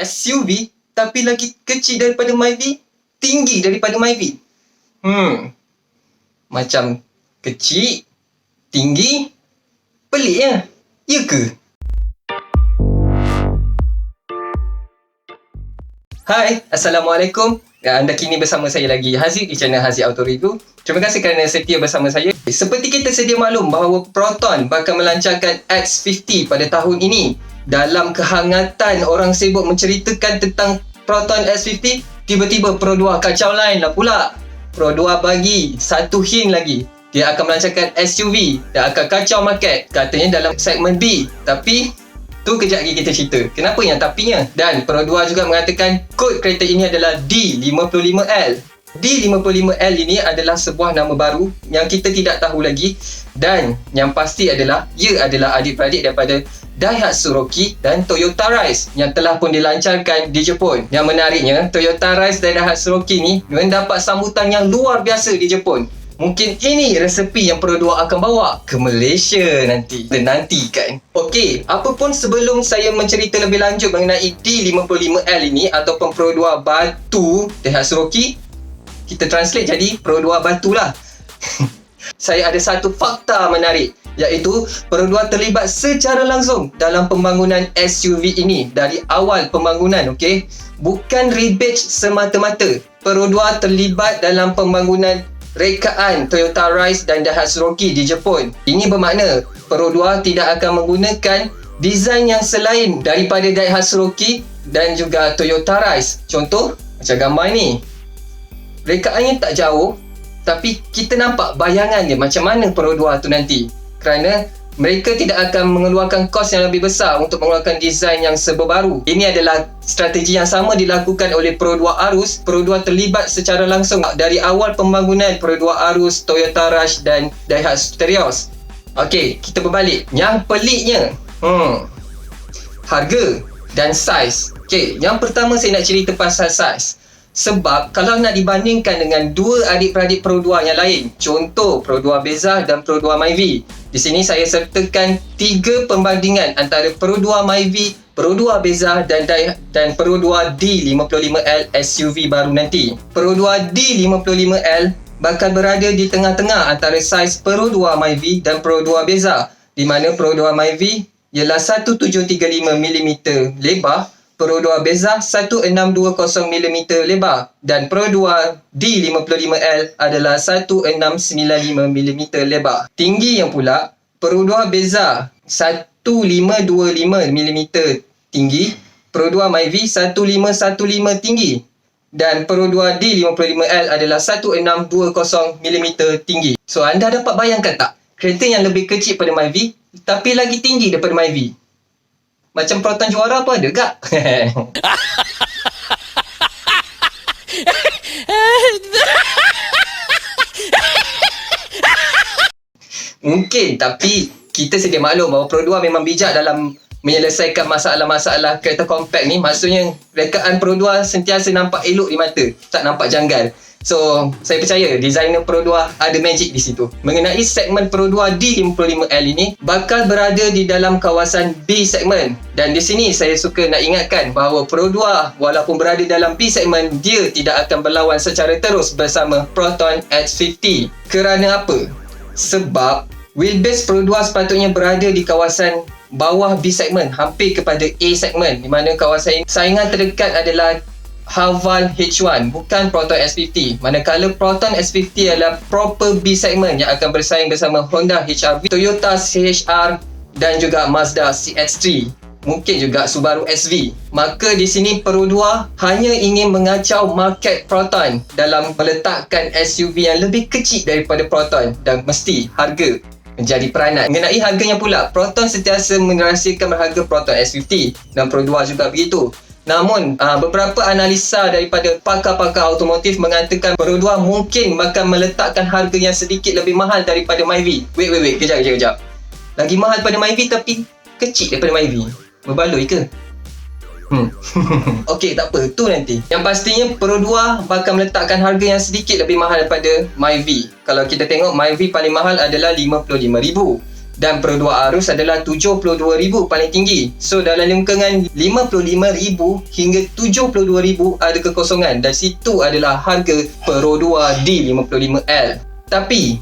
SUV tapi lagi kecil daripada Myvi, tinggi daripada Myvi. Macam kecil, tinggi, pelik ya? Ya ke? Hai, Assalamualaikum. Anda kini bersama saya lagi, Haziq, di channel Haziq Auto Review. Terima kasih kerana setia bersama saya. Seperti kita sedia maklum bahawa Proton bakal melancarkan X50 pada tahun ini. Dalam kehangatan orang sibuk menceritakan tentang Proton X50, tiba-tiba Pro 2 kacau lain lah pula. Pro 2 bagi satu hint lagi. Dia akan melancarkan SUV dan akan kacau market. Katanya dalam segmen B. Tapi tu kejap lagi kita cerita kenapa yang tapinya. Dan Pro 2 juga mengatakan kod kereta ini adalah D55L. D55L ini adalah sebuah nama baru yang kita tidak tahu lagi, dan yang pasti adalah ia adalah adik-beradik daripada Daihatsu Rocky dan Toyota Rise yang telah pun dilancarkan di Jepun. Yang menariknya, Toyota Rise dan Daihatsu Rocky ni mendapat sambutan yang luar biasa di Jepun. Mungkin ini resepi yang Pro 2 akan bawa ke Malaysia nanti. Kita nantikan. Okey, apapun sebelum saya mencerita lebih lanjut mengenai D55L ini ataupun Pro 2 batu Daihatsu Rocky, kita translate jadi Pro 2 batu lah. Saya ada satu fakta menarik, iaitu Pro 2 terlibat secara langsung dalam pembangunan SUV ini dari awal pembangunan, okey? Bukan rebadge semata-mata. Pro 2 terlibat dalam pembangunan rekaan Toyota Rise dan Daihatsu Rocky di Jepun. Ini bermakna Pro 2 tidak akan menggunakan desain yang selain daripada Daihatsu Rocky dan juga Toyota Rise. Contoh macam gambar ni. Rekaannya tak jauh, tapi kita nampak bayangan dia macam mana Pro 2 tu nanti. Kerana mereka tidak akan mengeluarkan kos yang lebih besar untuk mengeluarkan desain yang serba baru. Ini adalah strategi yang sama dilakukan oleh Pro 2 Arus. Pro 2 terlibat secara langsung dari awal pembangunan Pro 2 Arus, Toyota Rush dan Daihatsu Terios. Okey, kita berbalik. Yang peliknya, harga dan saiz. Okey, yang pertama saya nak cerita pasal saiz. Sebab kalau nak dibandingkan dengan dua adik-beradik Pro 2 yang lain, contoh Pro 2 Beza dan Pro 2 Myvi, di sini saya sertakan 3 pembandingan antara Pro 2 Myvi, Pro 2 Beza dan Pro 2 D55L SUV baru nanti. Pro 2 D55L bakal berada di tengah-tengah antara saiz Pro 2 Myvi dan Pro 2 Beza, di mana Pro 2 Myvi ialah 1735mm lebar, Pro 2 Beza 1620mm lebar, dan Pro 2 D55L adalah 1695mm lebar. Tinggi yang pula, Pro 2 Beza 1525mm tinggi, Pro 2 Myvi 1515 tinggi, dan Pro 2 D55L adalah 1620mm tinggi. So anda dapat bayangkan tak? Kereta yang lebih kecil pada Myvi tapi lagi tinggi daripada Myvi. Macam Proton juara apa ada kak? Mungkin, tapi kita sedia maklum bahawa Pro 2 memang bijak dalam menyelesaikan masalah-masalah kereta compact ni. Maksudnya rekaan Pro 2 sentiasa nampak elok di mata, tak nampak janggal. So, saya percaya designer Pro 2 ada magic di situ. Mengenai segmen Pro 2 D55L ini bakal berada di dalam kawasan B segmen. Dan di sini saya suka nak ingatkan bahawa Pro 2 walaupun berada dalam B segmen, dia tidak akan berlawan secara terus bersama Proton X50. Kerana apa? Sebab wheelbase Pro 2 sepatutnya berada di kawasan bawah B segmen, hampir kepada A segmen, di mana kawasan ini saingan terdekat adalah Haval H1, bukan Proton S50. Manakala Proton S50 adalah proper B segment yang akan bersaing bersama Honda HR-V, Toyota CHR dan juga Mazda CX-3. Mungkin juga Subaru SV. Maka di sini Pro 2 hanya ingin mengacau market Proton dalam meletakkan SUV yang lebih kecil daripada Proton, dan mesti harga menjadi peranan. Mengenai harganya pula, Proton sentiasa merahsiakan harga Proton S50 dan Pro 2 juga begitu. Namun, beberapa analisa daripada pakar-pakar automotif mengatakan Pro 2 mungkin bakal meletakkan harga yang sedikit lebih mahal daripada Myvi. Wait, kejap. Lagi mahal pada Myvi tapi kecil daripada Myvi. Berbaloi ke? Okey, tak apa, tu nanti. Yang pastinya Pro 2 bakal meletakkan harga yang sedikit lebih mahal daripada Myvi. Kalau kita tengok, Myvi paling mahal adalah RM55,000. Dan Pro 2 Arus adalah 72,000 paling tinggi. So dalam lingkungan 55,000 hingga 72,000 ada kekosongan, dan situ adalah harga Pro 2 D55L. Tapi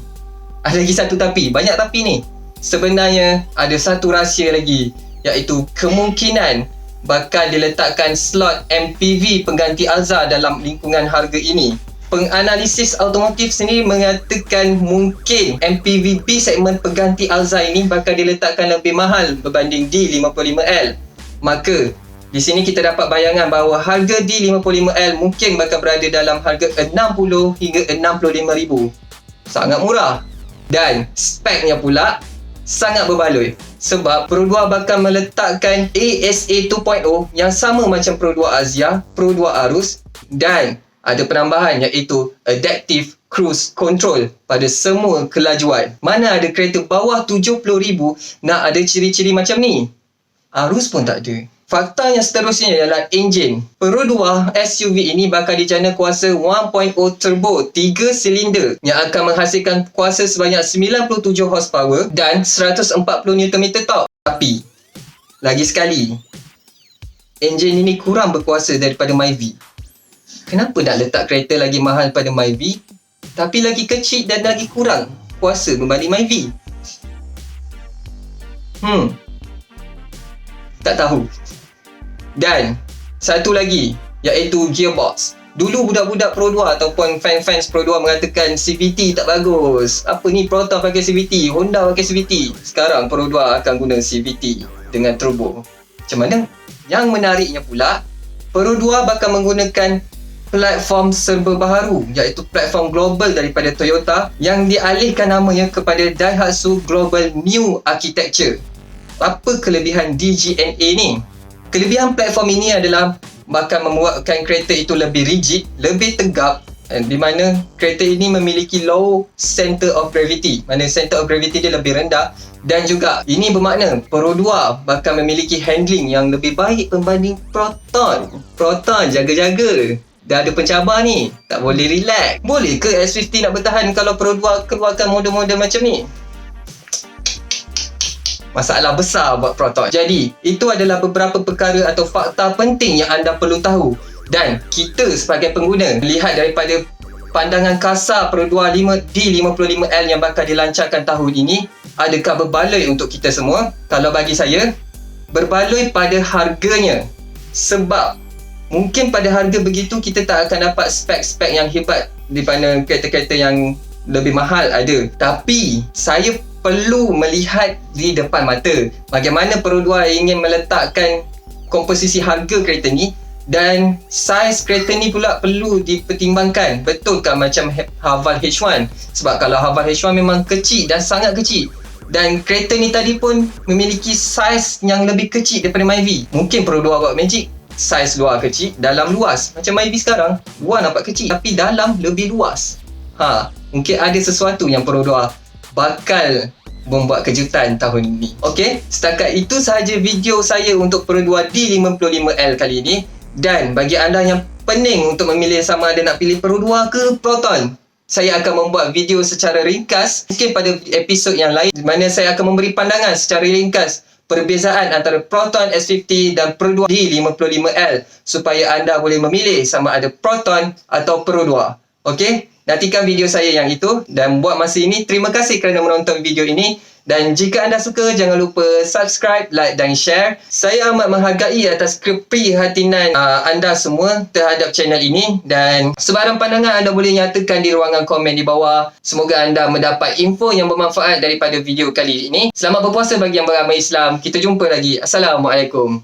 ada lagi satu tapi, banyak tapi ni. Sebenarnya ada satu rahsia lagi, iaitu kemungkinan bakal diletakkan slot MPV pengganti Alza dalam lingkungan harga ini. Penganalisis automotif sendiri mengatakan mungkin MPV B segmen pengganti Alza ini bakal diletakkan lebih mahal berbanding D55L. Maka di sini kita dapat bayangan bahawa harga D55L mungkin bakal berada dalam harga 60 hingga 65,000. Sangat murah. Dan speknya pula sangat berbaloi, sebab Pro 2 bakal meletakkan ASA 2.0 yang sama macam Pro 2 Azia, Pro 2 Arus, dan ada penambahan iaitu Adaptive Cruise Control pada semua kelajuan. Mana ada kereta bawah 70,000 nak ada ciri-ciri macam ni? Arus pun tak ada. Fakta yang seterusnya ialah enjin. Pro 2 SUV ini bakal dijana kuasa 1.0 turbo 3 silinder yang akan menghasilkan kuasa sebanyak 97 horsepower dan 140 Nm torque. Tapi lagi sekali, enjin ini kurang berkuasa daripada Myvi. Kenapa nak letak kereta lagi mahal pada Myvi tapi lagi kecil dan lagi kurang kuasa berbanding Myvi? Tak tahu. Dan satu lagi iaitu gearbox. Dulu budak-budak Pro 2 ataupun fans Pro 2 mengatakan CVT tak bagus. Apa ni, Proton pakai CVT, Honda pakai CVT. Sekarang Pro 2 akan guna CVT dengan turbo. Macam mana? Yang menariknya pula, Pro 2 bakal menggunakan platform serba baharu, iaitu platform global daripada Toyota yang dialihkan namanya kepada Daihatsu Global New Architecture. Apa kelebihan DGNA ni? Kelebihan platform ini adalah bakal membuatkan kereta itu lebih rigid, lebih tegap, di mana kereta ini memiliki low center of gravity, mana center of gravity dia lebih rendah, dan juga ini bermakna Pro 2 bakal memiliki handling yang lebih baik berbanding Proton. Proton jaga-jaga, dah ada pencabar ni, tak boleh relax. Boleh ke S50 nak bertahan kalau Pro 2 keluarkan model-model macam ni? Masalah besar buat Proton. Jadi, itu adalah beberapa perkara atau fakta penting yang anda perlu tahu. Dan kita sebagai pengguna, lihat daripada pandangan kasar Pro 2 D55L yang bakal dilancarkan tahun ini, adakah berbaloi untuk kita semua? Kalau bagi saya, berbaloi pada harganya. Sebab mungkin pada harga begitu kita tak akan dapat spek-spek yang hebat di mana kereta-kereta yang lebih mahal ada. Tapi saya perlu melihat di depan mata bagaimana Pro 2 ingin meletakkan komposisi harga kereta ni, dan saiz kereta ni pula perlu dipertimbangkan. Betulkah macam Haval H1? Sebab kalau Haval H1 memang kecil dan sangat kecil, dan kereta ni tadi pun memiliki saiz yang lebih kecil daripada Myvi. Mungkin Pro 2 buat magic, saiz luar kecil, dalam luas. Macam Myvi sekarang, luar nampak kecil tapi dalam lebih luas. Mungkin ada sesuatu yang Pro 2 bakal membuat kejutan tahun ini. Okey, setakat itu sahaja video saya untuk Pro 2 D55L kali ini. Dan bagi anda yang pening untuk memilih sama ada nak pilih Pro 2 ke Proton, saya akan membuat video secara ringkas, mungkin pada episod yang lain, di mana saya akan memberi pandangan secara ringkas perbezaan antara Proton S50 dan Pro 2 D55L, supaya anda boleh memilih sama ada Proton atau Pro 2. Okey? Nantikan video saya yang itu, dan buat masa ini terima kasih kerana menonton video ini. Dan jika anda suka, jangan lupa subscribe, like dan share. Saya amat menghargai atas keprihatinan anda semua terhadap channel ini, dan sebarang pandangan anda boleh nyatakan di ruangan komen di bawah. Semoga anda mendapat info yang bermanfaat daripada video kali ini. Selamat berpuasa bagi yang beramal Islam. Kita jumpa lagi. Assalamualaikum.